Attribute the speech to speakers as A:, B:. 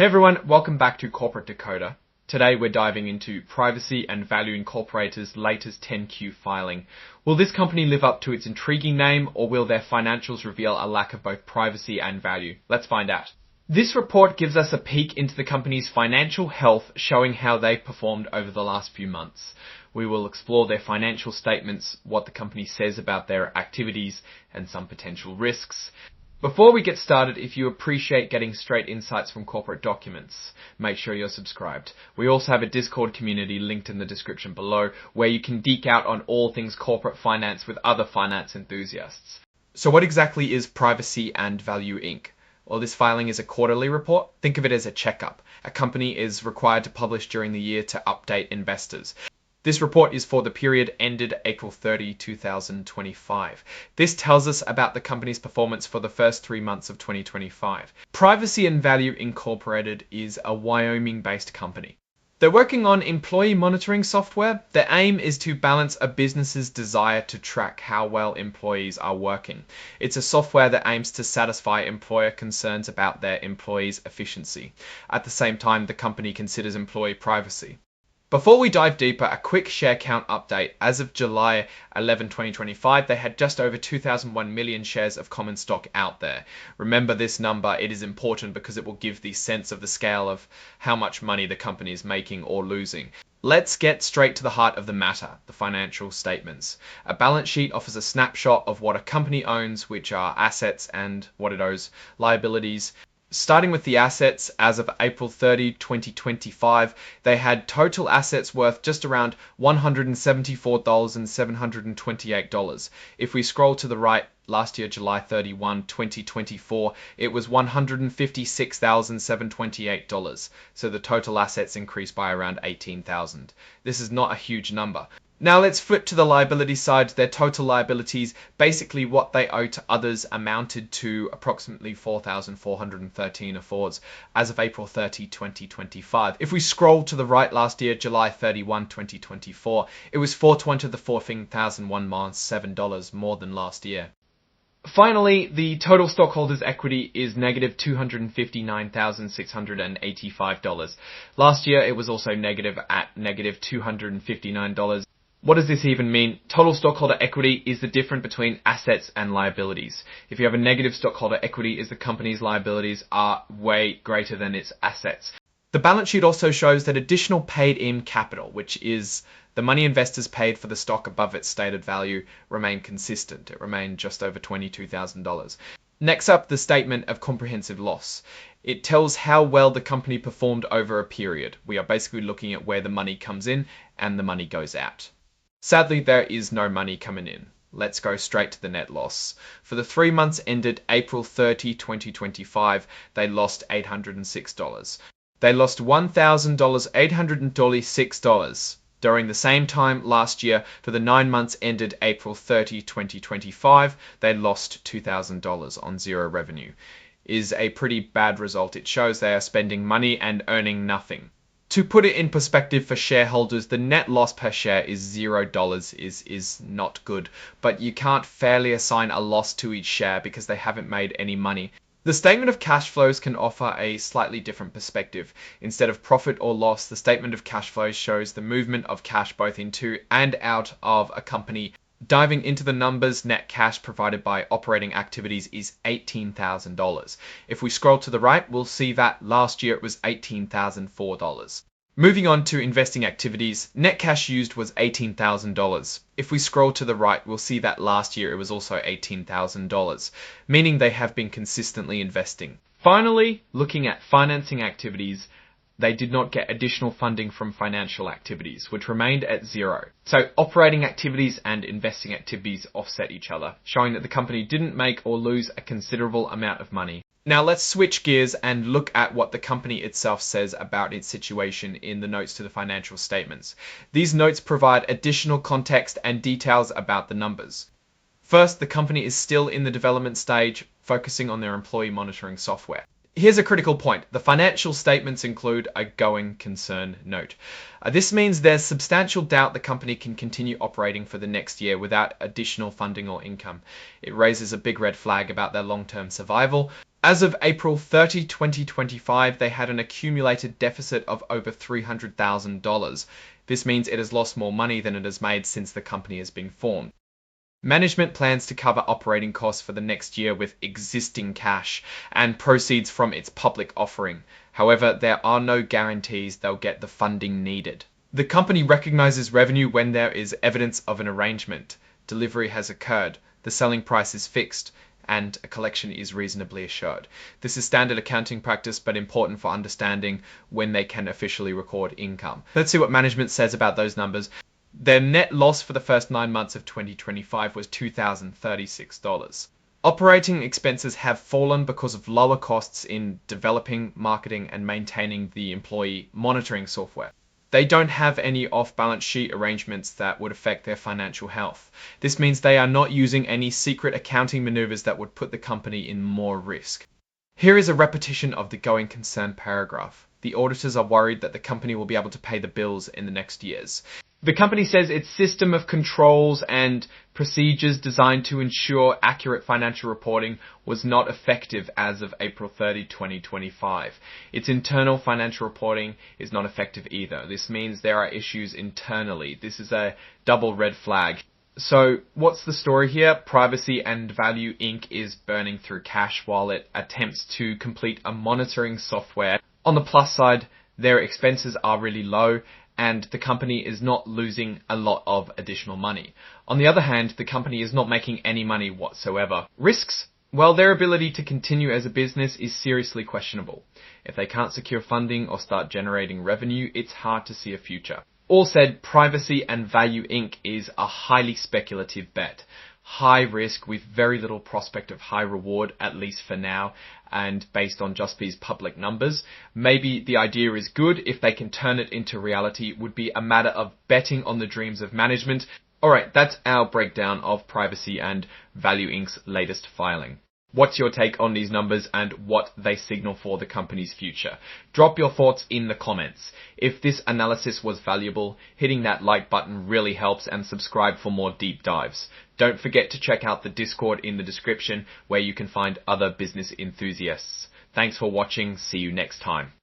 A: Hey everyone, welcome back to Corporate Decoder. Today we're diving into Privacy and Value Incorporated's latest 10Q filing. Will this company live up to its intriguing name, or will their financials reveal a lack of both privacy and value? Let's find out. This report gives us a peek into the company's financial health, showing how they've performed over the last few months. We will explore their financial statements, what the company says about their activities, and some potential risks. Before we get started, if you appreciate getting straight insights from corporate documents, make sure you're subscribed. We also have a Discord community linked in the description below, where you can geek out on all things corporate finance with other finance enthusiasts. So what exactly is Privacy and Value Inc.? Well, this filing is a quarterly report. Think of it as a checkup. A company is required to publish during the year to update investors. This report is for the period ended April 30, 2025. This tells us about the company's performance for the first 3 months of 2025. Privacy and Value Incorporated is a Wyoming-based company. They're working on employee monitoring software. Their aim is to balance a business's desire to track how well employees are working. It's a software that aims to satisfy employer concerns about their employees' efficiency. At the same time, the company considers employee privacy. Before we dive deeper, a quick share count update. As of July 11, 2025, they had just over 2,001 million shares of common stock out there. Remember this number, it is important because it will give the sense of the scale of how much money the company is making or losing. Let's get straight to the heart of the matter, the financial statements. A balance sheet offers a snapshot of what a company owns, which are assets, and what it owes, liabilities. Starting with the assets, as of April 30, 2025, they had total assets worth just around $174,728. If we scroll to the right, last year, July 31, 2024, it was $156,728. So the total assets increased by around $18,000. This is not a huge number. Now let's flip to the liability side. Their total liabilities, basically what they owe to others, amounted to approximately 4,413 affords as of April 30, 2025. If we scroll to the right, last year, July 31, 2024, it was 420 to the 14,001 minus $7 more than last year. Finally, the total stockholders' equity is negative $259,685. Last year, it was also negative at negative $259. What does this even mean? Total stockholder equity is the difference between assets and liabilities. If you have a negative stockholder equity, is the company's liabilities are way greater than its assets. The balance sheet also shows that additional paid-in capital, which is the money investors paid for the stock above its stated value, remained consistent. It remained just over $22,000. Next up, the statement of comprehensive loss. It tells how well the company performed over a period. We are basically looking at where the money comes in and the money goes out. Sadly, there is no money coming in. Let's go straight to the net loss. For the 3 months ended April 30, 2025, they lost $806. They lost $1,826. During the same time last year, for the 9 months ended April 30, 2025, they lost $2,000 on zero revenue. Is a pretty bad result. It shows they are spending money and earning nothing. To put it in perspective for shareholders, the net loss per share is $0 is not good, but you can't fairly assign a loss to each share because they haven't made any money. The statement of cash flows can offer a slightly different perspective. Instead of profit or loss, the statement of cash flows shows the movement of cash both into and out of a company. Diving into the numbers, net cash provided by operating activities is $18,000. If we scroll to the right, we'll see that last year it was $18,004. Moving on to investing activities, net cash used was $18,000. If we scroll to the right, we'll see that last year it was also $18,000, meaning they have been consistently investing. Finally, looking at financing activities, they did not get additional funding from financial activities, which remained at zero. So operating activities and investing activities offset each other, showing that the company didn't make or lose a considerable amount of money. Now let's switch gears and look at what the company itself says about its situation in the notes to the financial statements. These notes provide additional context and details about the numbers. First, the company is still in the development stage, focusing on their employee monitoring software. Here's a critical point. The financial statements include a going concern note. This means there's substantial doubt the company can continue operating for the next year without additional funding or income. It raises a big red flag about their long-term survival. As of April 30, 2025, they had an accumulated deficit of over $300,000. This means it has lost more money than it has made since the company has been formed. Management plans to cover operating costs for the next year with existing cash and proceeds from its public offering. However, there are no guarantees they'll get the funding needed. The company recognizes revenue when there is evidence of an arrangement, delivery has occurred, the selling price is fixed, and a collection is reasonably assured. This is standard accounting practice, but important for understanding when they can officially record income. Let's see what management says about those numbers. Their net loss for the first 9 months of 2025 was $2,036. Operating expenses have fallen because of lower costs in developing, marketing, and maintaining the employee monitoring software. They don't have any off-balance sheet arrangements that would affect their financial health. This means they are not using any secret accounting maneuvers that would put the company in more risk. Here is a repetition of the going concern paragraph. The auditors are worried that the company will be able to pay the bills in the next years. The company says its system of controls and procedures designed to ensure accurate financial reporting was not effective as of April 30, 2025. Its internal financial reporting is not effective either. This means there are issues internally. This is a double red flag. So what's the story here? Privacy and Value Inc. is burning through cash while it attempts to complete a monitoring software. On the plus side, their expenses are really low, and the company is not losing a lot of additional money. On the other hand, the company is not making any money whatsoever. Risks? Well, their ability to continue as a business is seriously questionable. If they can't secure funding or start generating revenue, it's hard to see a future. All said, Privacy and Value Inc. is a highly speculative bet. High risk with very little prospect of high reward, at least for now, and based on just these public numbers. Maybe the idea is good. If they can turn it into reality, would be a matter of betting on the dreams of management. Alright, that's our breakdown of Privacy and Value Inc.'s latest filing. What's your take on these numbers and what they signal for the company's future? Drop your thoughts in the comments. If this analysis was valuable, hitting that like button really helps, and subscribe for more deep dives. Don't forget to check out the Discord in the description where you can find other business enthusiasts. Thanks for watching. See you next time.